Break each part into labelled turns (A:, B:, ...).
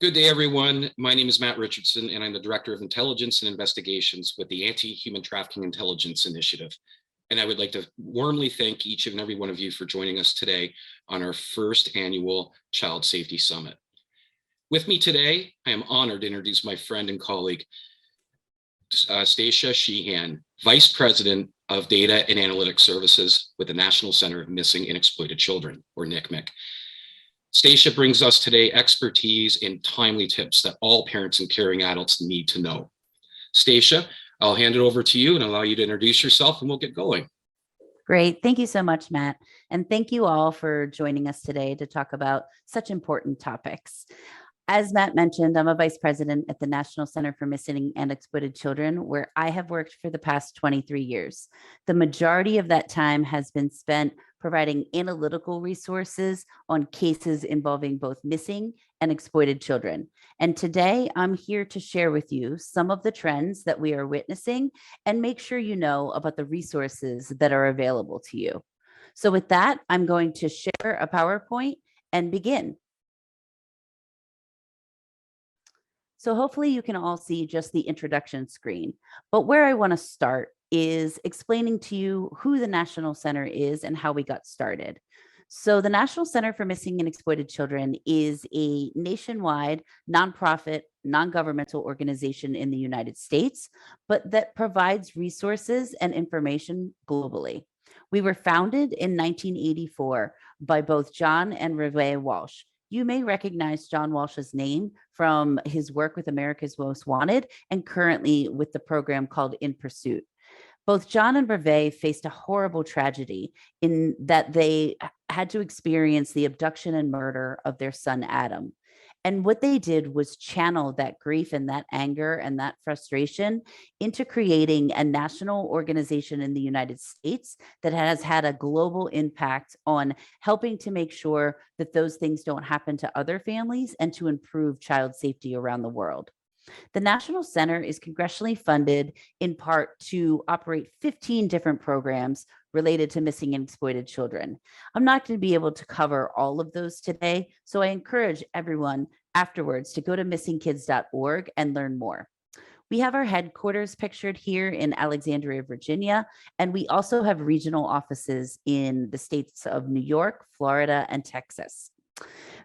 A: Good day, everyone. My name is Matt Richardson, and I'm the Director of Intelligence and Investigations with the Anti-Human Trafficking Intelligence Initiative. And I would like to warmly thank each and every one of you for joining us today on our first annual Child Safety Summit. With me today, I am honored to introduce my friend and colleague, Staca Shehan, Vice President of Data and Analytics Services with the National Center of Missing and Exploited Children, or NCMEC. Stacia brings us today expertise and timely tips that all parents and caring adults need to know. Stacia, I'll hand it over to you and allow you to introduce yourself, and we'll get going.
B: Great. Thank you so much, Matt. And thank you all for joining us today to talk about such important topics. As Matt mentioned, I'm a vice president at the National Center for Missing and Exploited Children, where I have worked for the past 23 years. The majority of that time has been spent providing analytical resources on cases involving both missing and exploited children. And today I'm here to share with you some of the trends that we are witnessing and make sure you know about the resources that are available to you. So with that, I'm going to share a PowerPoint and begin. So hopefully you can all see just the introduction screen. But where I want to start is explaining to you who the National Center is and how we got started. So the National Center for Missing and Exploited Children is a nationwide nonprofit, non-governmental organization in the United States, but that provides resources and information globally. We were founded in 1984 by both John and Reve Walsh. You may recognize John Walsh's name from his work with America's Most Wanted and currently with the program called In Pursuit. Both John and Reve faced a horrible tragedy in that they had to experience the abduction and murder of their son, Adam. And what they did was channel that grief and that anger and that frustration into creating a national organization in the United States that has had a global impact on helping to make sure that those things don't happen to other families and to improve child safety around the world. The National Center is congressionally funded in part to operate 15 different programs related to missing and exploited children. I'm not going to be able to cover all of those today, so I encourage everyone afterwards to go to missingkids.org and learn more. We have our headquarters pictured here in Alexandria, Virginia, and we also have regional offices in the states of New York, Florida, and Texas.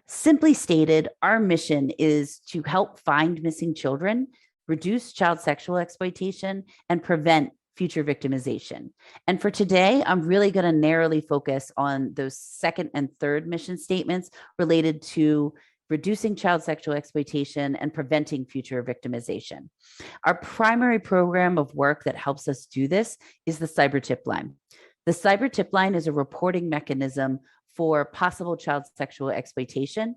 B: Simply stated, our mission is to help find missing children, reduce child sexual exploitation, and prevent future victimization. And for today, I'm really going to narrowly focus on those second and third mission statements related to reducing child sexual exploitation and preventing future victimization. Our primary program of work that helps us do this is the Cyber Tip Line. The Cyber Tip Line is a reporting mechanism for possible child sexual exploitation.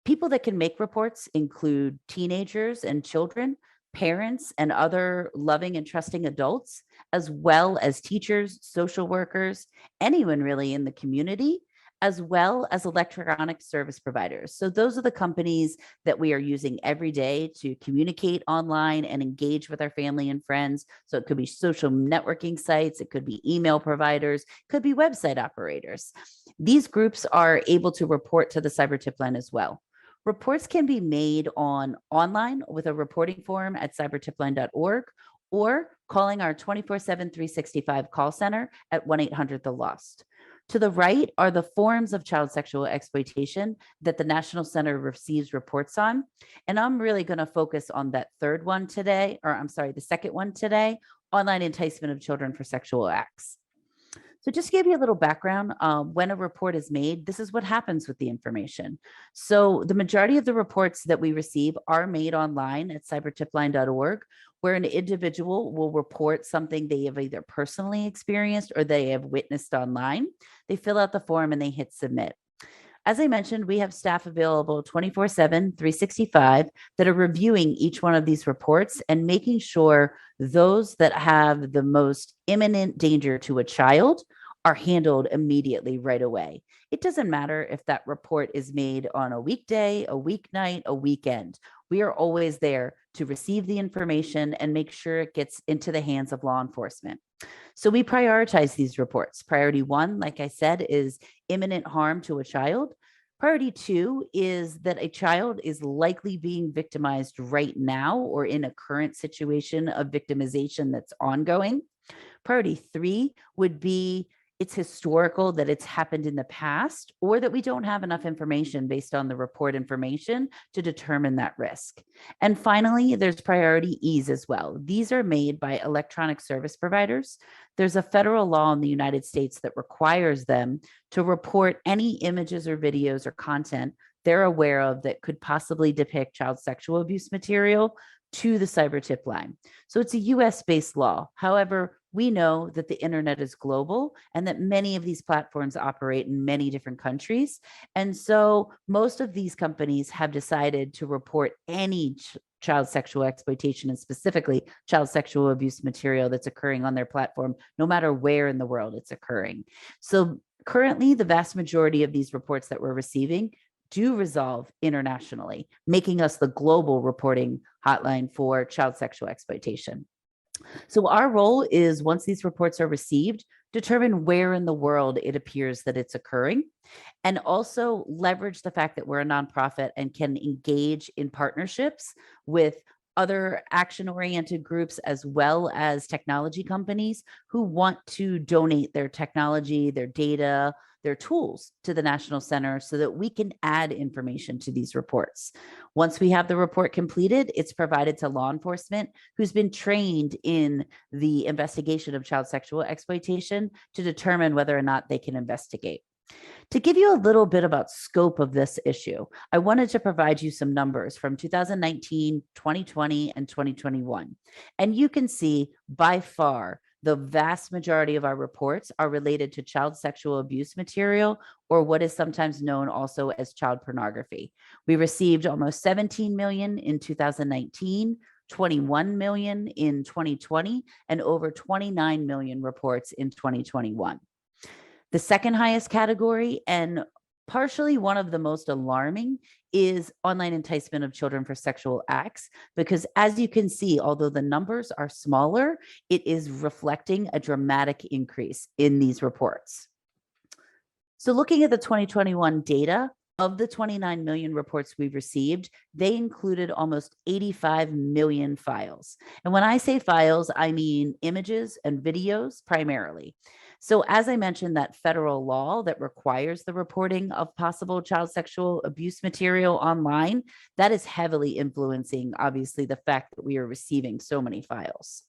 B: People that can make reports include teenagers and children, parents, and other loving and trusting adults, as well as teachers, social workers, anyone really in the community, as well as electronic service providers. So those are the companies that we are using every day to communicate online and engage with our family and friends. So it could be social networking sites, it could be email providers, it could be website operators. These groups are able to report to the Cyber Tip Line as well. Reports can be made online with a reporting form at cybertipline.org or calling our 24/7 365 call center at 1-800-THE-LOST. To the right are the forms of child sexual exploitation that the National Center receives reports on. And I'm really going to focus on that third one today, or I'm sorry, the second one today, online enticement of children for sexual acts. So just to give you a little background, when a report is made, this is what happens with the information. So the majority of the reports that we receive are made online at cybertipline.org, where an individual will report something they have either personally experienced or they have witnessed online. They fill out the form and they hit submit. As I mentioned, we have staff available 24/7, 365 that are reviewing each one of these reports and making sure those that have the most imminent danger to a child are handled immediately right away. It doesn't matter if that report is made on a weekday, a weeknight, a weekend. We are always there to receive the information and make sure it gets into the hands of law enforcement. So we prioritize these reports. Priority one, like I said, is imminent harm to a child. Priority 2 is that a child is likely being victimized right now or in a current situation of victimization that's ongoing. Priority 3 would be it's historical, that it's happened in the past, or that we don't have enough information based on the report information to determine that risk. And finally, there's priority E's as well. These are made by electronic service providers. There's a federal law in the United States that requires them to report any images or videos or content they're aware of that could possibly depict child sexual abuse material to the cyber tip line. So it's a US based law. However, we know that the internet is global and that many of these platforms operate in many different countries. And so most of these companies have decided to report any child sexual exploitation and specifically child sexual abuse material that's occurring on their platform, no matter where in the world it's occurring. So currently, the vast majority of these reports that we're receiving do resolve internationally, making us the global reporting hotline for child sexual exploitation. So our role is, once these reports are received, determine where in the world it appears that it's occurring, and also leverage the fact that we're a nonprofit and can engage in partnerships with other action-oriented groups as well as technology companies who want to donate their technology, their data, their tools to the National Center so that we can add information to these reports. Once we have the report completed, it's provided to law enforcement who's been trained in the investigation of child sexual exploitation to determine whether or not they can investigate. To give you a little bit about scope of this issue, I wanted to provide you some numbers from 2019, 2020, and 2021. And you can see by far the vast majority of our reports are related to child sexual abuse material, or what is sometimes known also as child pornography. We received almost 17 million in 2019, 21 million in 2020, and over 29 million reports in 2021. The second highest category, and partially one of the most alarming, is online enticement of children for sexual acts, because as you can see, although the numbers are smaller, it is reflecting a dramatic increase in these reports. So looking at the 2021 data, of the 29 million reports we've received, they included almost 85 million files. And when I say files, I mean images and videos primarily. So as I mentioned, that federal law that requires the reporting of possible child sexual abuse material online, that is heavily influencing, obviously, the fact that we are receiving so many files.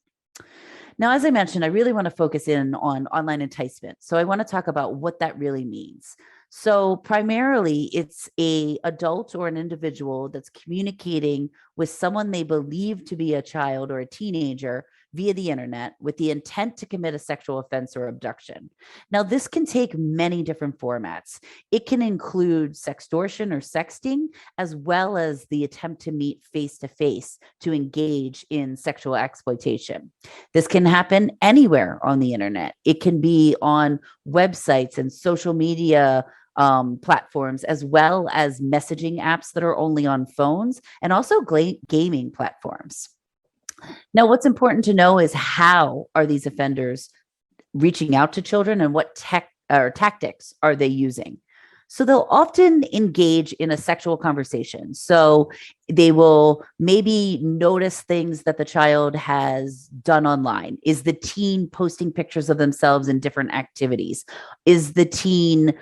B: Now, as I mentioned, I really want to focus in on online enticement. So I want to talk about what that really means. So primarily, it's an adult or an individual that's communicating with someone they believe to be a child or a teenager via the internet with the intent to commit a sexual offense or abduction. Now, this can take many different formats. It can include sextortion or sexting, as well as the attempt to meet face-to-face to engage in sexual exploitation. This can happen anywhere on the internet. It can be on websites and social media platforms, as well as messaging apps that are only on phones, and also gaming platforms. Now, what's important to know is how are these offenders reaching out to children, and what tech or tactics are they using? So they'll often engage in a sexual conversation. So they will maybe notice things that the child has done online. Is the teen posting pictures of themselves in different activities? Is the teen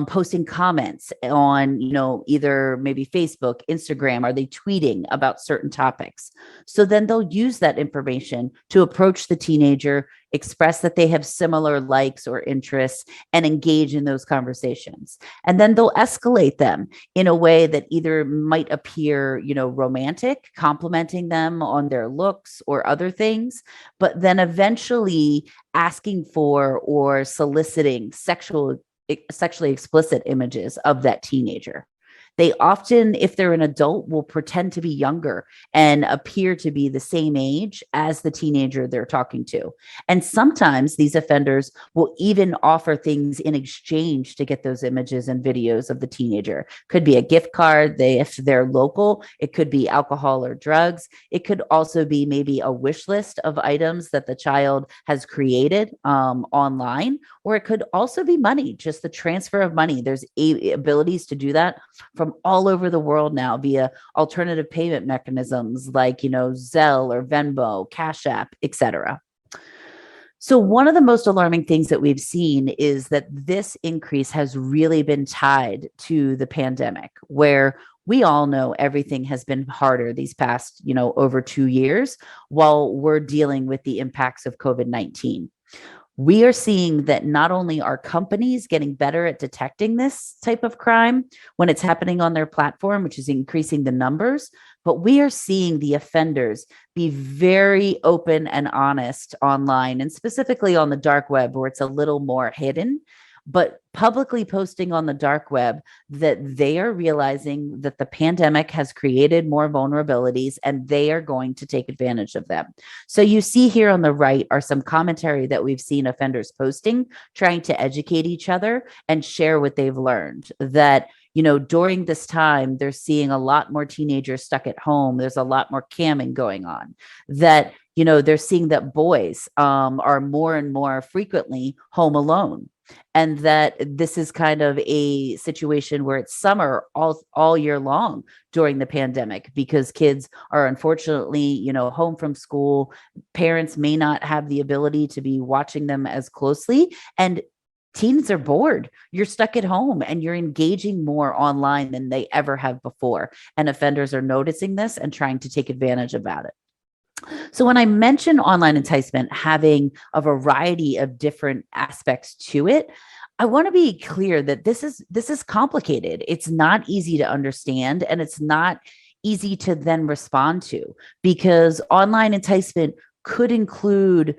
B: posting comments on, either maybe Facebook, Instagram? Are they tweeting about certain topics? So then they'll use that information to approach the teenager, express that they have similar likes or interests, and engage in those conversations. And then they'll escalate them in a way that either might appear, romantic, complimenting them on their looks or other things, but then eventually asking for or soliciting sexually explicit images of that teenager. They often, if they're an adult, will pretend to be younger and appear to be the same age as the teenager they're talking to. And sometimes these offenders will even offer things in exchange to get those images and videos of the teenager. Could be a gift card. If they're local, it could be alcohol or drugs. It could also be maybe a wish list of items that the child has created online, or it could also be money, just the transfer of money. There's abilities to do that from all over the world now via alternative payment mechanisms like, Zelle or Venmo, Cash App, etc. So one of the most alarming things that we've seen is that this increase has really been tied to the pandemic, where we all know everything has been harder these past, over 2 years while we're dealing with the impacts of COVID-19. We are seeing that not only are companies getting better at detecting this type of crime when it's happening on their platform, which is increasing the numbers, but we are seeing the offenders be very open and honest online, and specifically on the dark web where it's a little more hidden, but publicly posting on the dark web that they are realizing that the pandemic has created more vulnerabilities and they are going to take advantage of them. So you see here on the right are some commentary that we've seen offenders posting, trying to educate each other and share what they've learned. That during this time, they're seeing a lot more teenagers stuck at home. There's a lot more camming going on. That they're seeing that boys are more and more frequently home alone. And that this is kind of a situation where it's summer all year long during the pandemic, because kids are unfortunately, home from school. Parents may not have the ability to be watching them as closely. And teens are bored. You're stuck at home and you're engaging more online than they ever have before. And offenders are noticing this and trying to take advantage about it. So when I mention online enticement having a variety of different aspects to it, I want to be clear that this is complicated. It's not easy to understand, and it's not easy to then respond to, because online enticement could include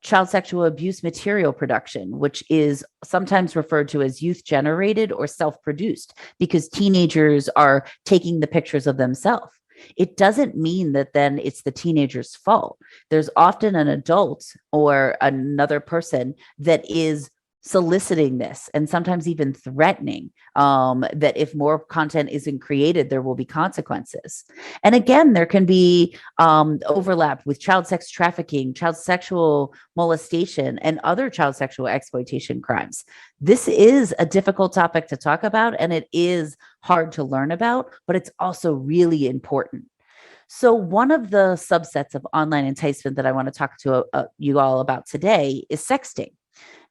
B: child sexual abuse material production, which is sometimes referred to as youth generated or self-produced, because teenagers are taking the pictures of themselves. It doesn't mean that then it's the teenager's fault. There's often an adult or another person that is soliciting this and sometimes even threatening that if more content isn't created, there will be consequences. And again, there can be overlap with child sex trafficking, child sexual molestation, and other child sexual exploitation crimes. This is a difficult topic to talk about, and it is hard to learn about, but it's also really important. So one of the subsets of online enticement that I want to talk to you all about today is sexting.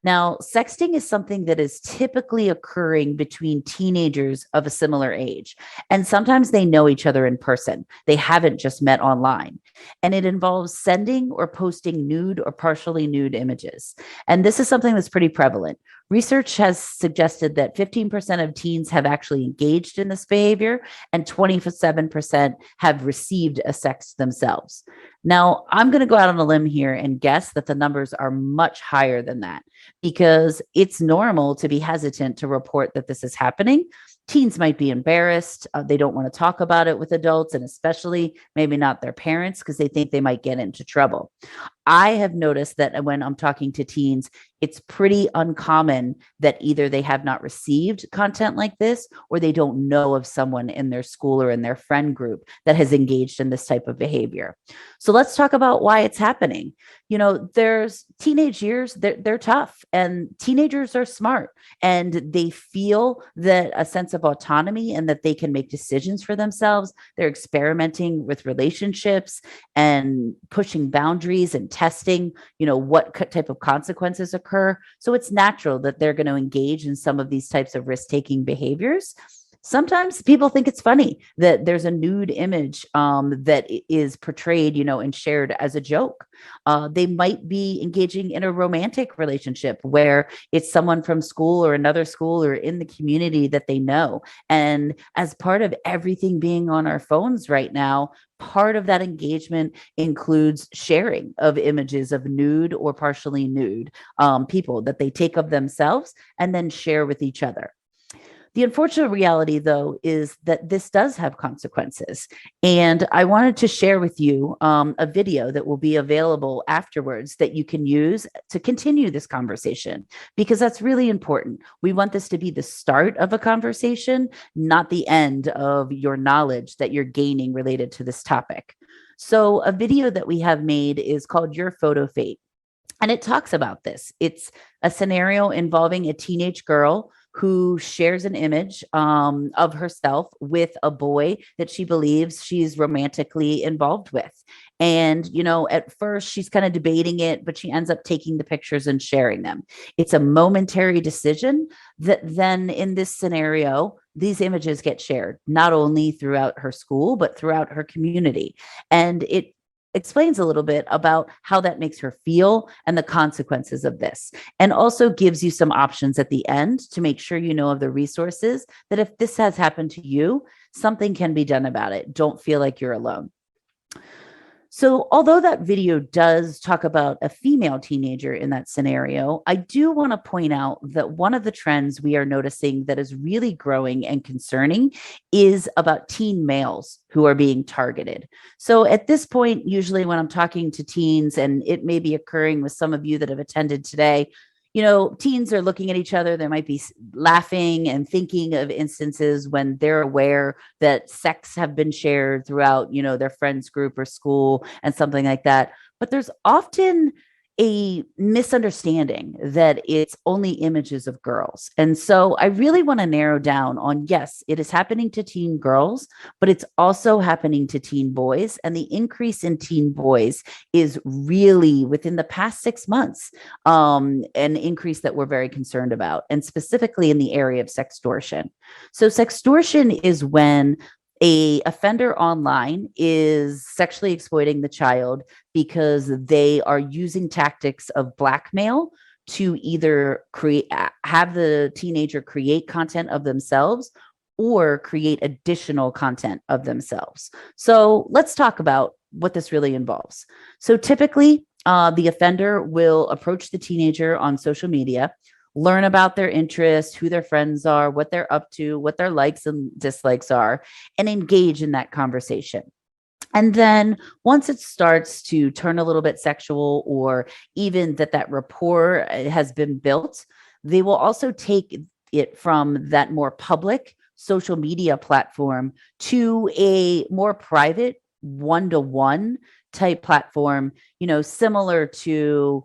B: Now, sexting is something that is typically occurring between teenagers of a similar age. And sometimes they know each other in person. They haven't just met online. And it involves sending or posting nude or partially nude images. And this is something that's pretty prevalent. Research has suggested that 15% of teens have actually engaged in this behavior, and 27% have received a sext themselves. Now, I'm going to go out on a limb here and guess that the numbers are much higher than that, because it's normal to be hesitant to report that this is happening. Teens might be embarrassed. They don't want to talk about it with adults, and especially maybe not their parents, because they think they might get into trouble. I have noticed that when I'm talking to teens, it's pretty uncommon that either they have not received content like this, or they don't know of someone in their school or in their friend group that has engaged in this type of behavior. So let's talk about why it's happening. There's teenage years, they're tough, and teenagers are smart, and they feel that a sense of autonomy and that they can make decisions for themselves. They're experimenting with relationships and pushing boundaries and testing, what type of consequences occur. So it's natural that they're going to engage in some of these types of risk-taking behaviors. Sometimes people think it's funny that there's a nude image that is portrayed, and shared as a joke. They might be engaging in a romantic relationship where it's someone from school or another school or in the community that they know. And as part of everything being on our phones right now, part of that engagement includes sharing of images of nude or partially nude people that they take of themselves and then share with each other. The unfortunate reality, though, is that this does have consequences. And I wanted to share with you a video that will be available afterwards that you can use to continue this conversation, because that's really important. We want this to be the start of a conversation, not the end of your knowledge that you're gaining related to this topic. So, a video that we have made is called Your Photo Fate. And it talks about this. It's a scenario involving a teenage girl who shares an image of herself with a boy that she believes she's romantically involved with. And, at first she's kind of debating it, but she ends up taking the pictures and sharing them. It's a momentary decision that then in this scenario, these images get shared, not only throughout her school, but throughout her community. And it explains a little bit about how that makes her feel and the consequences of this, and also gives you some options at the end to make sure you know of the resources that if this has happened to you, something can be done about it. Don't feel like you're alone. So, although that video does talk about a female teenager in that scenario, I do want to point out that one of the trends we are noticing that is really growing and concerning is about teen males who are being targeted. So, at this point, usually when I'm talking to teens, and it may be occurring with some of you that have attended today, teens are looking at each other. They might be laughing and thinking of instances when they're aware that sex have been shared throughout, their friends group or school and something like that. But there's often a misunderstanding that it's only images of girls. And so I really want to narrow down on, yes, it is happening to teen girls, but it's also happening to teen boys. And the increase in teen boys is really within the past 6 months, an increase that we're very concerned about, and specifically in the area of sextortion. So sextortion is when a offender online is sexually exploiting the child because they are using tactics of blackmail to either have the teenager create content of themselves or create additional content of themselves. So let's talk about what this really involves. So typically, the offender will approach the teenager on social media, learn about their interests, who their friends are, what they're up to, what their likes and dislikes are, and engage in that conversation. And then once it starts to turn a little bit sexual, or even that rapport has been built, they will also take it from that more public social media platform to a more private one-to-one type platform, similar to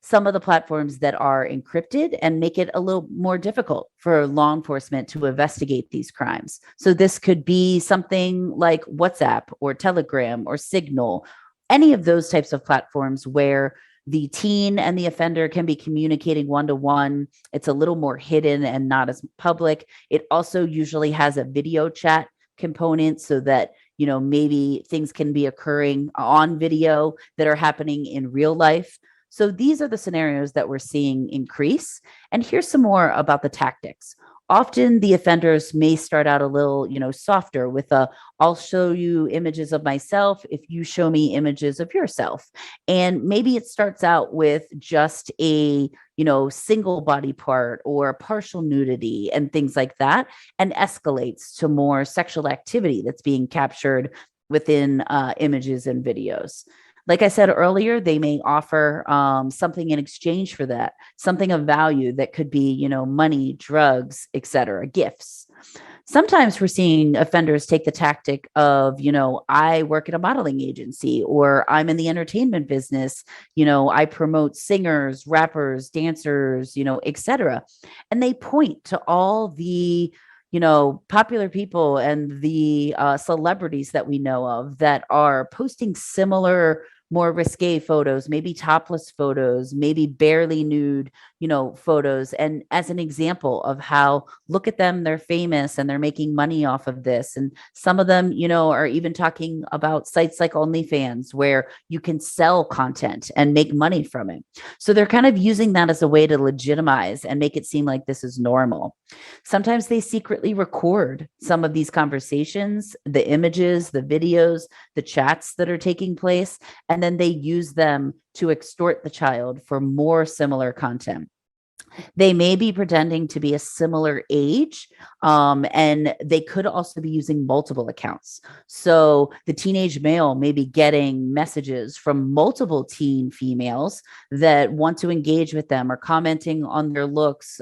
B: some of the platforms that are encrypted and make it a little more difficult for law enforcement to investigate these crimes. So this could be something like WhatsApp or Telegram or Signal, any of those types of platforms where the teen and the offender can be communicating one-to-one. It's a little more hidden and not as public. It also usually has a video chat component so that maybe things can be occurring on video that are happening in real life. So these are the scenarios that we're seeing increase. And here's some more about the tactics. Often the offenders may start out a little, softer with I'll show you images of myself if you show me images of yourself. And maybe it starts out with just a, single body part or partial nudity and things like that, and escalates to more sexual activity that's being captured within images and videos. Like I said earlier, they may offer something in exchange for that, something of value that could be, money, drugs, etc., gifts. Sometimes we're seeing offenders take the tactic of, I work at a modeling agency, or I'm in the entertainment business, I promote singers, rappers, dancers, etc. And they point to all the popular people and the celebrities that we know of that are posting similar, more risque photos, maybe topless photos, maybe barely nude, photos. And as an example of how, look at them, they're famous and they're making money off of this. And some of them, are even talking about sites like OnlyFans where you can sell content and make money from it. So they're kind of using that as a way to legitimize and make it seem like this is normal. Sometimes they secretly record some of these conversations, the images, the videos, the chats that are taking place, and then they use them to extort the child for more similar content. They may be pretending to be a similar age, and they could also be using multiple accounts. So the teenage male may be getting messages from multiple teen females that want to engage with them or commenting on their looks,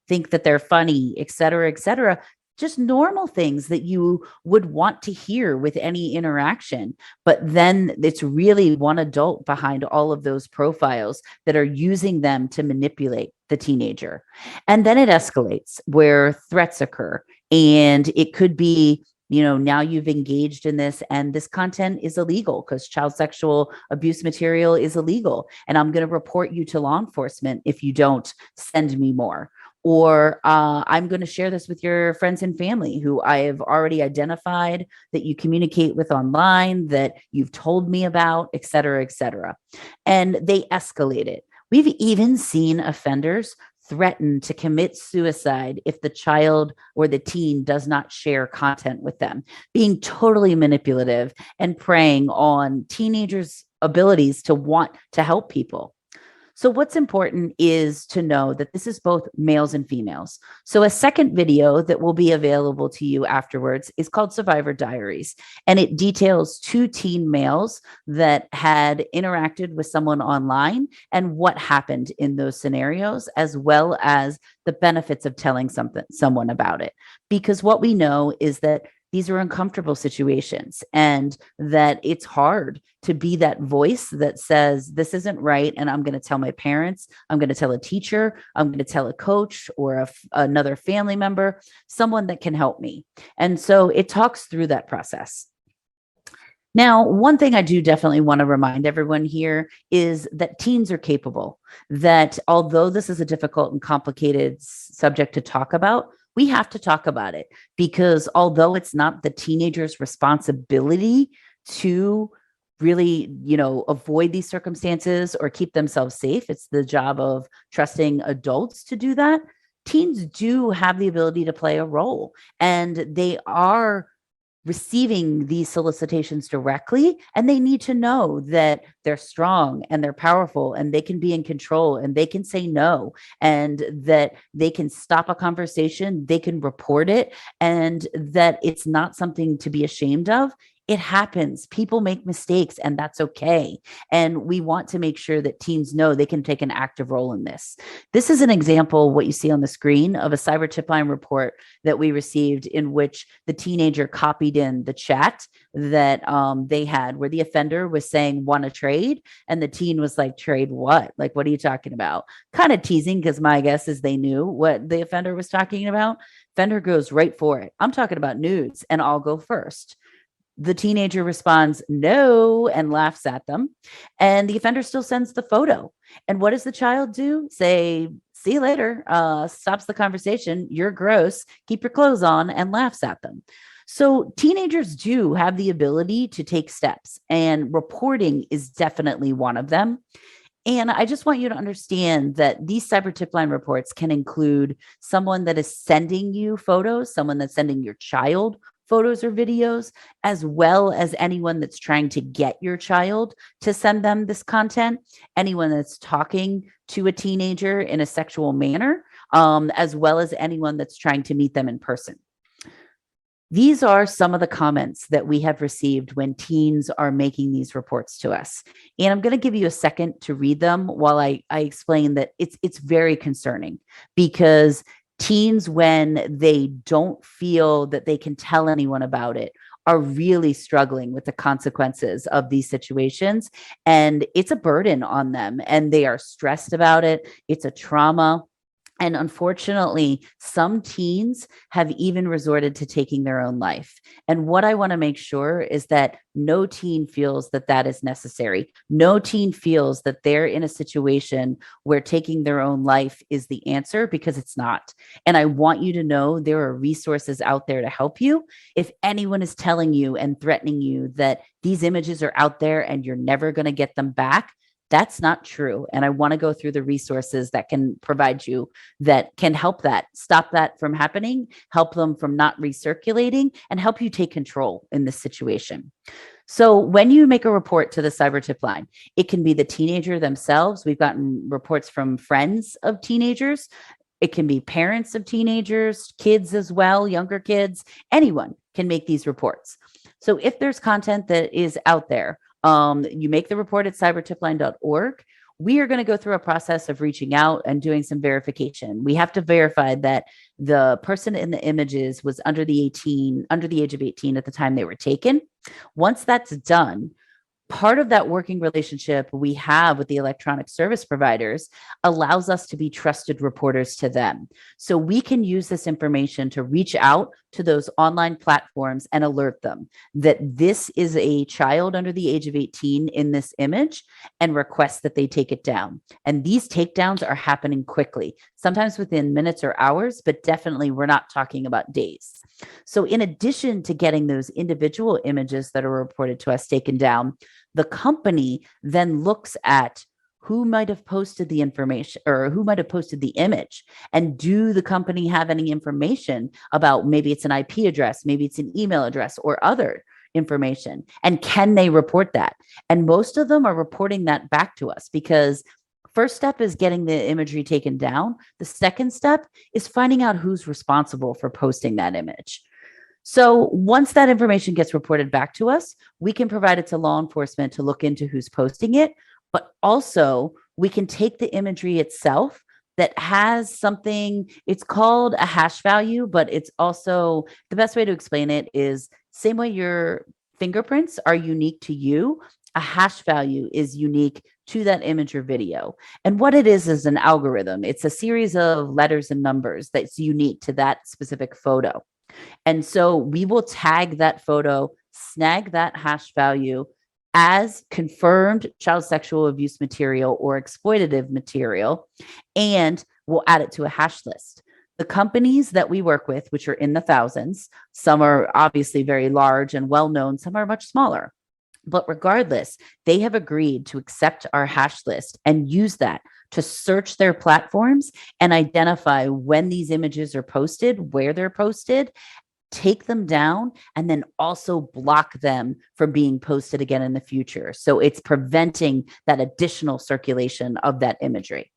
B: think that they're funny, et cetera, et cetera. Just normal things that you would want to hear with any interaction. But then it's really one adult behind all of those profiles that are using them to manipulate the teenager. And then it escalates where threats occur. And it could be, now you've engaged in this and this content is illegal because child sexual abuse material is illegal. And I'm going to report you to law enforcement if you don't send me more. Or I'm going to share this with your friends and family who I have already identified that you communicate with online, that you've told me about, et cetera, et cetera. And they escalate it. We've even seen offenders threaten to commit suicide if the child or the teen does not share content with them, being totally manipulative and preying on teenagers' abilities to want to help people. So what's important is to know that this is both males and females. So a second video that will be available to you afterwards is called Survivor Diaries, and it details two teen males that had interacted with someone online and what happened in those scenarios, as well as the benefits of telling someone about it. Because what we know is that these are uncomfortable situations and that it's hard to be that voice that says, this isn't right. And I'm going to tell my parents, I'm going to tell a teacher, I'm going to tell a coach or another family member, someone that can help me. And so it talks through that process. Now, one thing I do definitely want to remind everyone here is that teens are capable, that although this is a difficult and complicated subject to talk about, we have to talk about it because although it's not the teenager's responsibility to really, avoid these circumstances or keep themselves safe, it's the job of trusting adults to do that. Teens do have the ability to play a role, and they are receiving these solicitations directly, and they need to know that they're strong and they're powerful and they can be in control and they can say no, and that they can stop a conversation, they can report it, and that it's not something to be ashamed of. It happens. People make mistakes, and that's okay. And we want to make sure that teens know they can take an active role in this. This is an example, what you see on the screen, of a cyber tip line report that we received in which the teenager copied in the chat that they had, where the offender was saying, want to trade? And the teen was like, trade what? Like, what are you talking about? Kind of teasing, because my guess is they knew what the offender was talking about. Offender goes right for it. I'm talking about nudes, and I'll go first. The teenager responds, no, and laughs at them. And the offender still sends the photo. And what does the child do? Say, see you later, stops the conversation. You're gross. Keep your clothes on, and laughs at them. So teenagers do have the ability to take steps, and reporting is definitely one of them. And I just want you to understand that these cyber tip line reports can include someone that is sending you photos, someone that's sending your child photos or videos, as well as anyone that's trying to get your child to send them this content, anyone that's talking to a teenager in a sexual manner, as well as anyone that's trying to meet them in person. These are some of the comments that we have received when teens are making these reports to us. And I'm going to give you a second to read them while I explain that it's very concerning, because teens, when they don't feel that they can tell anyone about it, are really struggling with the consequences of these situations. And it's a burden on them, and they are stressed about it. It's a trauma. And unfortunately, some teens have even resorted to taking their own life. And what I want to make sure is that no teen feels that that is necessary. No teen feels that they're in a situation where taking their own life is the answer, because it's not. And I want you to know there are resources out there to help you. If anyone is telling you and threatening you that these images are out there and you're never going to get them back, that's not true. And I want to go through the resources that can provide you, that can help that, stop that from happening, help them from not recirculating, and help you take control in this situation. So when you make a report to the cyber tip line, it can be the teenager themselves. We've gotten reports from friends of teenagers. It can be parents of teenagers, kids as well, younger kids. Anyone can make these reports. So if there's content that is out there, you make the report at cybertipline.org. We are going to go through a process of reaching out and doing some verification. We have to verify that the person in the images was under the age of 18 at the time they were taken. Once that's done, part of that working relationship we have with the electronic service providers allows us to be trusted reporters to them. So we can use this information to reach out to those online platforms and alert them that this is a child under the age of 18 in this image and request that they take it down. And these takedowns are happening quickly, sometimes within minutes or hours, but definitely we're not talking about days. So in addition to getting those individual images that are reported to us taken down, the company then looks at who might have posted the information or who might have posted the image. And do the company have any information about maybe it's an IP address, maybe it's an email address or other information? And can they report that? And most of them are reporting that back to us because first step is getting the imagery taken down. The second step is finding out who's responsible for posting that image. So once that information gets reported back to us, we can provide it to law enforcement to look into who's posting it, but also we can take the imagery itself that has something, it's called a hash value, but it's also, the best way to explain it is same way your fingerprints are unique to you, a hash value is unique to that image or video. And what it is an algorithm. It's a series of letters and numbers that's unique to that specific photo. And so we will tag that photo, snag that hash value as confirmed child sexual abuse material or exploitative material, and we'll add it to a hash list. The companies that we work with, which are in the thousands, some are obviously very large and well-known, some are much smaller. But regardless, they have agreed to accept our hash list and use that to search their platforms and identify when these images are posted, where they're posted, take them down, and then also block them from being posted again in the future. So it's preventing that additional circulation of that imagery.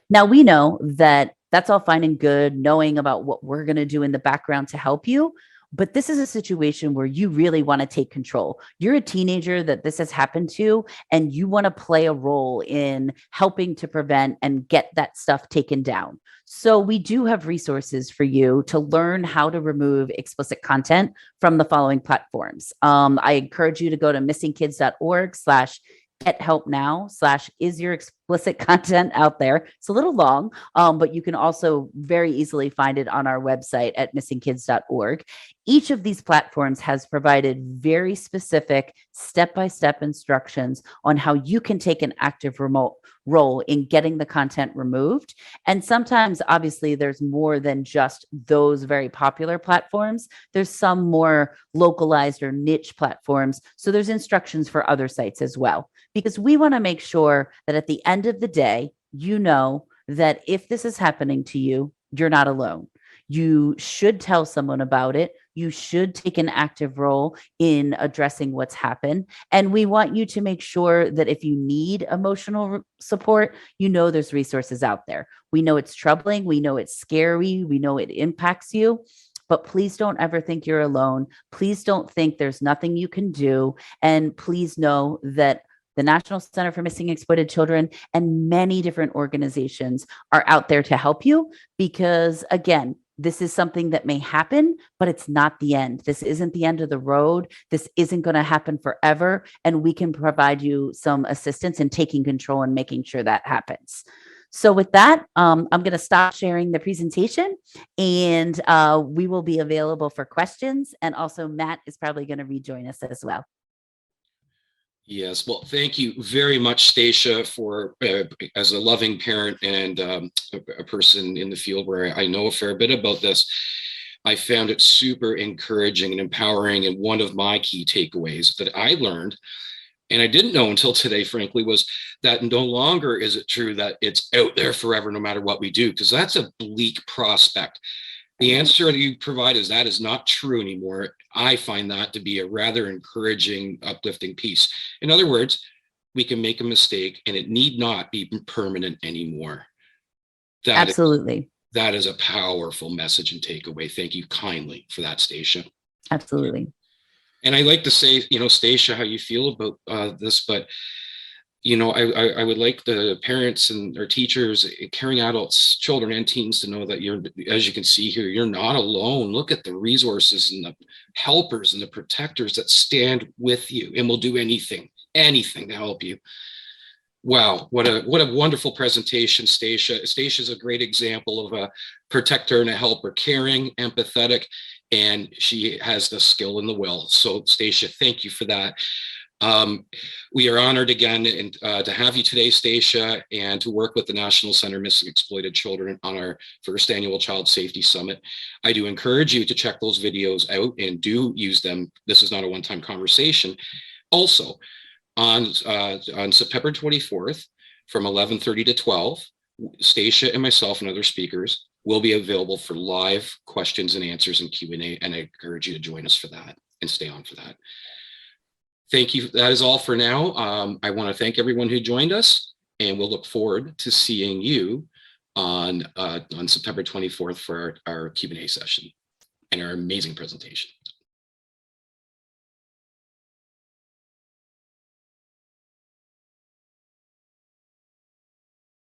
B: Now, we know that that's all fine and good, knowing about what we're going to do in the background to help you. But this is a situation where you really want to take control. You're a teenager that this has happened to, and you want to play a role in helping to prevent and get that stuff taken down. So we do have resources for you to learn how to remove explicit content from the following platforms. I encourage you to go to missingkids.org/get help now / is your explicit content out there. It's a little long, but you can also very easily find it on our website at missingkids.org. Each of these platforms has provided very specific step-by-step instructions on how you can take an active remote role in getting the content removed. And sometimes, obviously, there's more than just those very popular platforms. There's some more localized or niche platforms. So there's instructions for other sites as well, because we want to make sure that at the end of the day, you know that if this is happening to you, you're not alone. You should tell someone about it. You should take an active role in addressing what's happened. And we want you to make sure that if you need emotional support, you know there's resources out there. We know it's troubling. We know it's scary. We know it impacts you. But please don't ever think you're alone. Please don't think there's nothing you can do. And please know that the National Center for Missing and Exploited Children and many different organizations are out there to help you, because again, this is something that may happen, but it's not the end. This isn't the end of the road. This isn't going to happen forever. And we can provide you some assistance in taking control and making sure that happens. So with that, I'm going to stop sharing the presentation, and we will be available for questions. And also Matt is probably going to rejoin us as well.
A: Yes, well, thank you very much, Stacia, for as a loving parent and a person in the field where I know a fair bit about this. I found it super encouraging and empowering. And one of my key takeaways that I learned, and I didn't know until today, frankly, was that no longer is it true that it's out there forever, no matter what we do, because that's a bleak prospect. The answer that you provide is that is not true anymore. I find that to be a rather encouraging, uplifting piece. In other words, we can make a mistake and it need not be permanent anymore.
B: Absolutely.
A: That is a powerful message and takeaway. Thank you kindly for that, Stacia.
B: Absolutely.
A: And I like to say, Stacia, how you feel about this, but I would like the parents and their teachers, caring adults, children and teens to know that as you can see here, you're not alone. Look at the resources and the helpers and the protectors that stand with you and will do anything to help you. Wow, what a wonderful presentation, Stacia. Stacia's a great example of a protector and a helper, caring, empathetic, and she has the skill and the will. So Stacia, thank you for that. We are honored again to have you today, Stacia, and to work with the National Center Missing Exploited Children on our first annual Child Safety Summit. I do encourage you to check those videos out and do use them. This is not a one-time conversation. Also, on September 24th from 11:30 to 12, Stacia and myself and other speakers will be available for live questions and answers and Q&A, and I encourage you to join us for that and stay on for that. Thank you. That is all for now. I want to thank everyone who joined us, and we'll look forward to seeing you on September 24th for our Q&A session and our amazing presentation.